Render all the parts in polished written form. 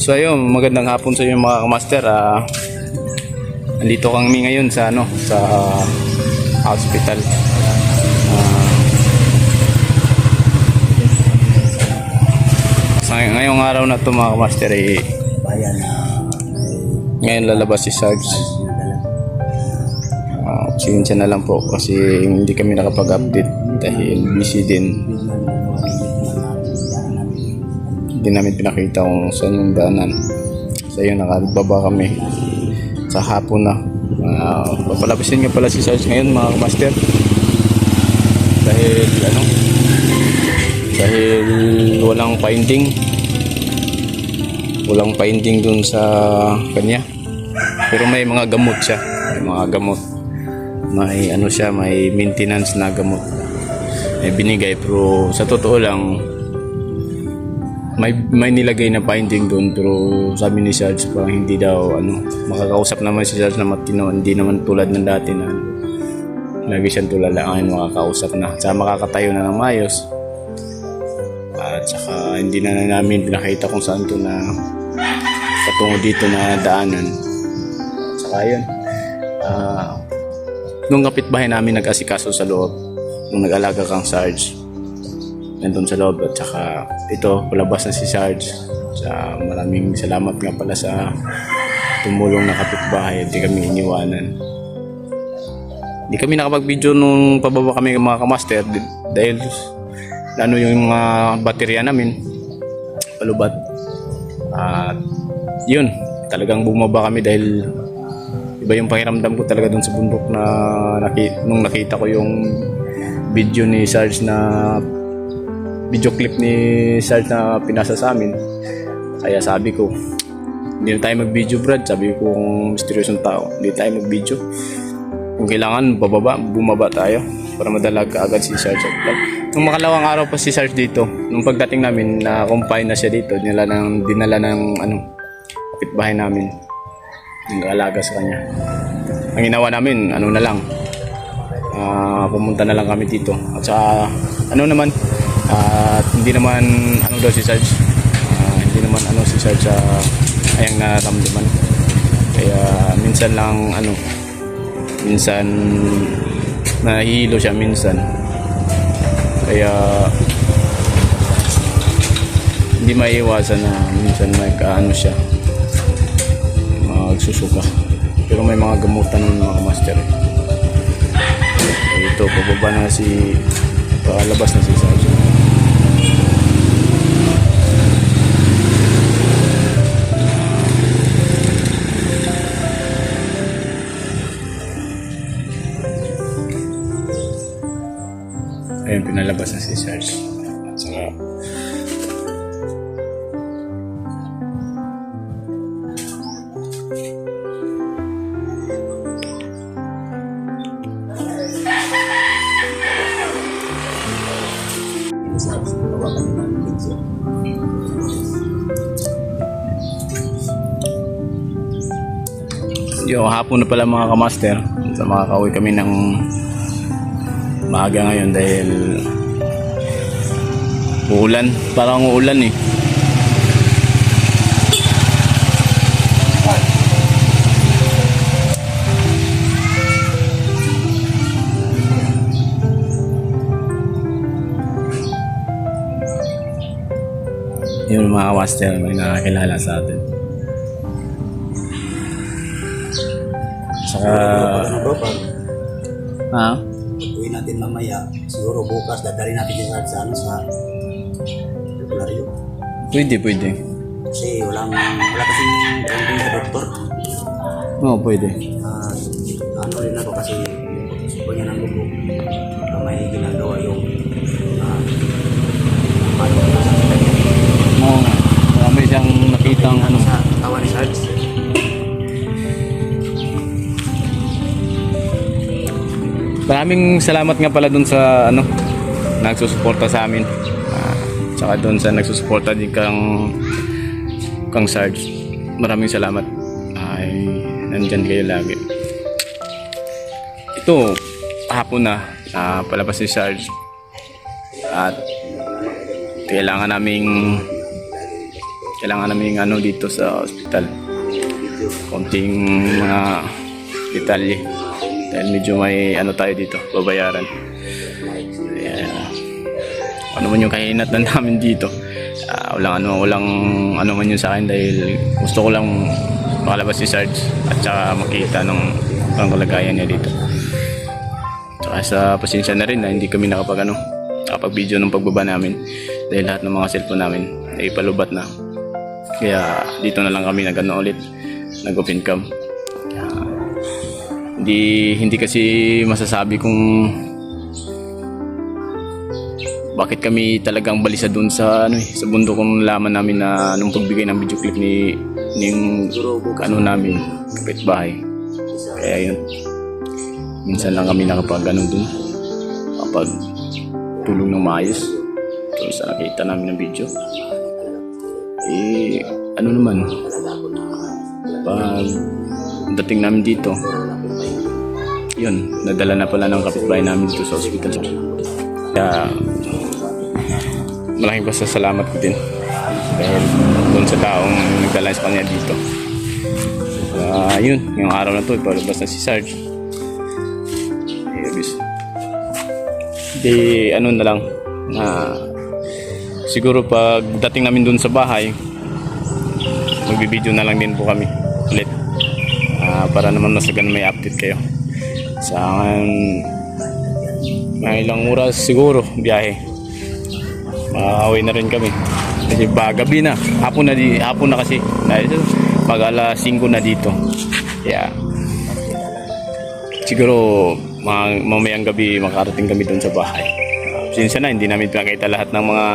So ayun, magandang hapon sa inyo mga kamaster. Andito kami ngayon sa sa hospital. Ngayong araw na to mga kamaster ngayon lalabas si Sarge. Siya na lang po kasi hindi kami nakapag-update dahil busy din. Hindi namin pinakita kung saan yung daanan. So yun, nakababa kami sa hapon na. Papalabasin nga pala si Sarge ngayon mga kamaster dahil dahil walang finding dun sa kanya, pero may mga gamot siya, may may maintenance na gamot may binigay, pero sa totoo lang may nilagay na finding doon, pero sabi ni Sarge parang hindi daw makakausap naman si Sarge na matino, hindi naman tulad ng dati na lagi siyang tulala ngayon makakausap na, saka makakatayo na ng maayos, at saka hindi na namin pinakita kung saan to na patungo dito na daanan. Saka yun, nung kapitbahay namin nag-asikaso sa loob nung nag-alaga kang Sarge nandun sa loob, at saka ito palabas na si Sarge. Maraming salamat nga pala sa tumulong na kapitbahay, hindi kami iniwanan. Hindi kami nakapag-video nung pababa kami mga kamaster dahil yung mga baterya namin palubat, at yun talagang bumaba kami dahil iba yung pakiramdam ko talaga dun sa bundok na nung nakita ko yung video ni Sarge video clip ni Sarge na pinasa sa amin. Kaya sabi ko, hindi na tayo mag-video Brad, sabi ko kung misteryosong tao, hindi tayo mag-video, kung kailangan bumaba tayo para madalag agad si Sarge. Nung makalawang araw pa si Sarge dito, nung pagdating namin na confine na siya dito, dinala ng kapitbahay namin ng alaga sa kanya. Ang ginawa namin na lang, pumunta na lang kami dito, at saka hindi naman daw si Sarge, hindi naman si Sarge ayang naramdaman, kaya minsan lang minsan nahihilo siya minsan, kaya hindi maiiwasan na minsan siya magsusuka, pero may mga gamutan ng mga master ito pababa na palabas na si Sarge. Ayun, pinalabas na si Sarge. At saka hapon na pala mga kamaster, sa makakauwi kami ng maaga ngayon dahil uulan, parang uulan yun mga master, may nakakilala sa atin. Saka uwi natin mamaya, siguro bukas dadali natin yung sa popularyo. Pwede Kasi wala kasing trending sa doktor. pwede. Rin ako kasi gusto niya ng buko na may ginagawa yung marami siyang nakitang sa tawa ni Sarge. Maraming salamat nga pala dun sa nagsusuporta sa amin, tsaka dun sa nagsusuporta din kang Sarge. Maraming salamat, nandyan kayo lagi. Ito hapon na palabas si Sarge, at kailangan naming kailangan namin ano dito sa ospital. Konting mga detalye. Dahil medyo may ano tayo dito, babayaran. Kaya, ano man yung kahinatan namin dito. Walang ano man yun sa akin dahil gusto ko lang makalabas si Sarge at saka makita ng kalagayan niya dito. Tsaka sa pasensya na rin na hindi kami nakapag-video ng pagbaba namin dahil lahat ng mga cellphone namin ay palubat na. Kaya dito na lang kami nag-open cam. Hindi kasi masasabi kung bakit kami talagang balisa doon sa sa bundok kung nalaman namin na nung pagbigay ng video clip ni namin kapitbahay. Kaya yun, minsan lang kami nakapag doon kapag tulong ng maayos doon sa nakita namin ng video. Ano naman, pag dating namin dito, yun, nadala na pala ng kapitbahay namin dito sa hospital. Kaya malaking pasasalamat ko din dahil doon sa taong nagdala sa kanya dito. Yun, yung araw na to ipalabas na si Sarge. Di ano na lang siguro pag dating namin doon sa bahay, magbibideo na lang din po kami ulit para naman masagan may update kayo sa mga ilang oras siguro biyahe. Makakauwi na rin kami kasi gabi na, hapon na kasi dahil pag alas 5 na dito. Kaya siguro mamayang gabi makarating kami doon sa bahay. Sinsa na hindi namin pinakita lahat ng mga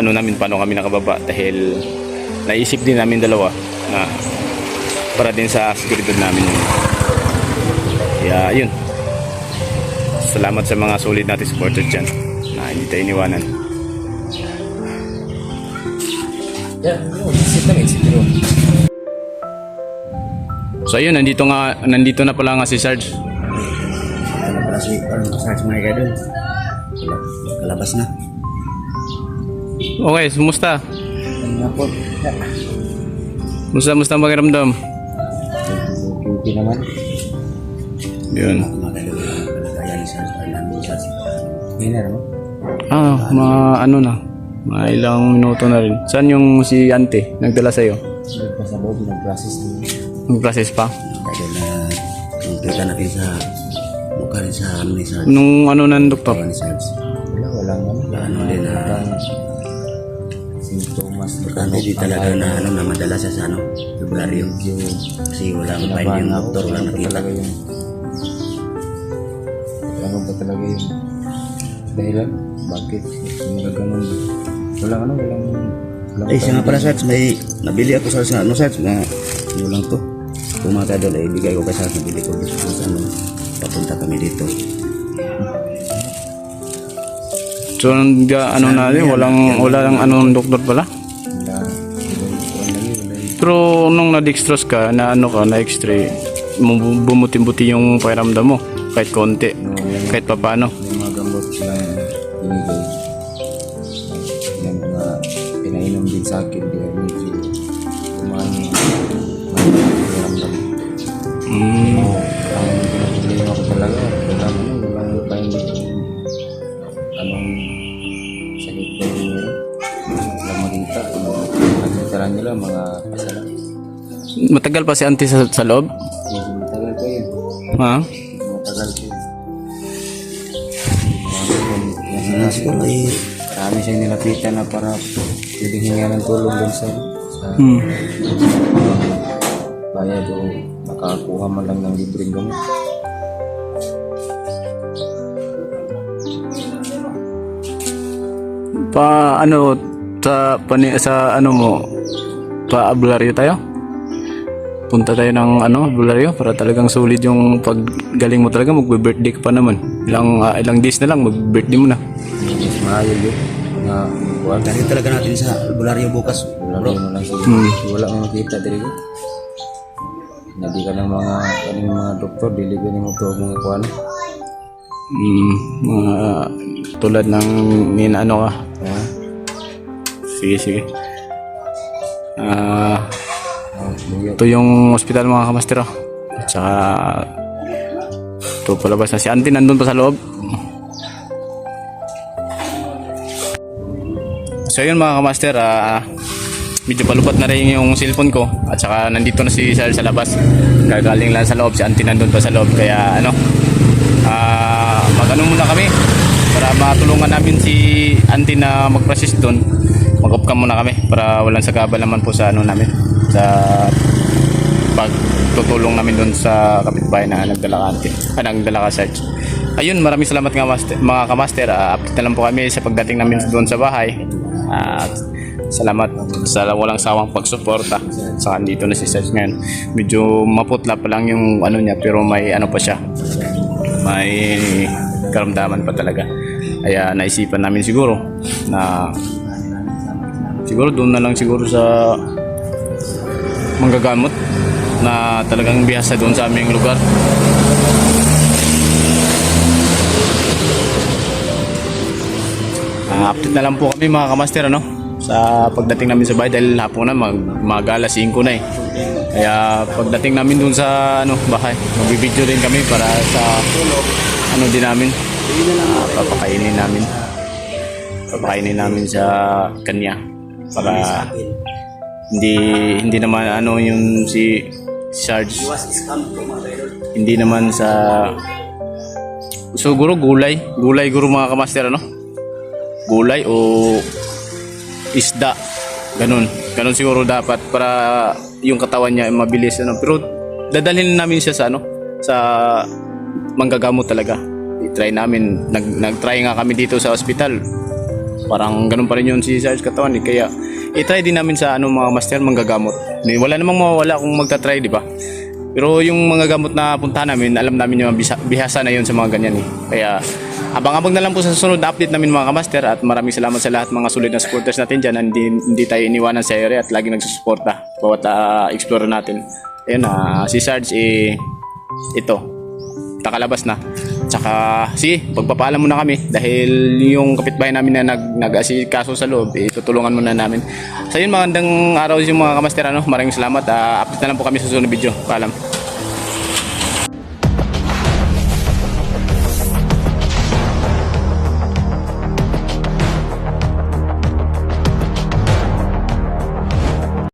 namin paano kami nakababa dahil naisip din namin dalawa na para din sa seguridad namin yun. Kaya yun, salamat sa mga solid natin supporter dyan na hindi tayo iniwanan. So ayun, nandito na pala nga si Sarge. Ano pala si Sarge mga kayo doon. Kalabas na. Okay, kumusta? Ano po? Musta ang pakiramdam? Okay naman. Yun. Kalagayan ni Sarge. Winner mo? Mga ilang minuto na rin. Saan yung si Ante nagdala sa'yo? Sa loob, nag-process na. Nag-process pa? Dahil na kita natin sa mukha rin sa ni Sarge. Nung ng doktor? Ni Sarge. Walang Din na sintomas. hindi talaga na madala siya sa Februaryo. Kasi walang find yung doktor, walang nakita. Ano ba talaga yung dahilan? Bakit? Mga ganun. Walang Siya nga pala Sarge, may nabili ako sa Sarge na lang to. Pumunta doon, ibigay ko kay Sarge, nabili ko dito sa papunta kami dito. So walang doktor pala? Pero nung na-dextrose ka, na x-ray, bumuti-buti yung pakiramdam mo kahit konti, kahit papano. May mga gamot silang binigay. Yung mga pinainom din sa akin. Kaya medyo kumain pakiramdam. Ang problema ko talaga, walang finding anong sakit ba yung meron. Walang makita. Ang natira nila, mga kasalan. Matagal pa si Ante sa loob? Medyo matagal pa yun. Ha? Matagal pa yun. Siguro Marami siyang nilapitan na para pwedeng hinga ng tulong dun sa bayad o makakuha man lang ng libreng gamot. Albularyo tayo? Punta tayo ng albularyo para talagang solid yung paggaling mo talaga. Magbe-birthday ka pa naman. Ilang days na lang mag-birthday mo na. Mas maayo yun. dahil talaga natin sa albularyo bukas. Wala mo lang sila. Wala mo makita dito. Hindi ka ng mga doktor, dili ko mo to mga kuwan. Mga tulad ng ka. Ha? Sige. Ito yung hospital mga kamaster. Oh. At saka ito palabas na si auntie nandun pa sa loob. So yun mga kamaster, medyo palupat na rin yung cellphone ko at saka nandito na si Sir sa labas. Gagaling lang sa loob, si auntie nandun pa sa loob. Kaya mag-ano muna kami para matulungan namin si auntie na mag-process doon. Mag-off cam muna kami para walang sagabal naman po sa namin, sa pagtutulong namin doon sa kapitbahay na nagdala ka auntie, nagdala ka Sarge. Ayun, maraming salamat nga mga kamaster. Update na lang po kami sa pagdating namin doon sa bahay. At salamat sa walang sawang pagsuporta. Saka dito na si Sarge ngayon. Medyo maputla pa lang yung niya, pero may pa siya. May karamdaman pa talaga. Kaya naisipan namin siguro na doon na lang siguro sa manggagamot na talagang bihasa doon sa aming lugar. Update na lang po kami mga kamaster sa pagdating namin sa bahay dahil hapon na mag-alas 5 na eh. Kaya pagdating namin dun sa bahay, magbibideo din kami para sa din namin. Papakainin namin sa kanya para hindi naman yung si Sarge, hindi naman sa siguro gulay guro mga kamaster gulay o isda, ganun siguro dapat para yung katawan niya mabilis pero dadalhin namin siya sa manggagamot talaga. I-try namin, nag-try nga kami dito sa ospital, parang ganun pa rin yun si Sarge katawan kaya i-try din namin sa mga master manggagamot. Wala namang mawawala kung magta-try, di ba? Pero yung mga gamot na puntahan namin, alam namin yung bihasa na yun sa mga ganyan eh. Kaya abang-abang na lang po sa susunod na update namin mga kamaster, at maraming salamat sa lahat mga solid na supporters natin dyan. Hindi tayo iniwanan sa area at lagi nagsusuporta bawat explorer natin. Ayun, si Sarge ito, takalabas na. Tsaka pagpapaalam muna kami dahil yung kapitbahay namin na nag-asikaso sa loob, tutulungan muna namin. So yun, magandang araw yung mga kamaster, maraming salamat. Update na lang po kami sa susunod video. Paalam.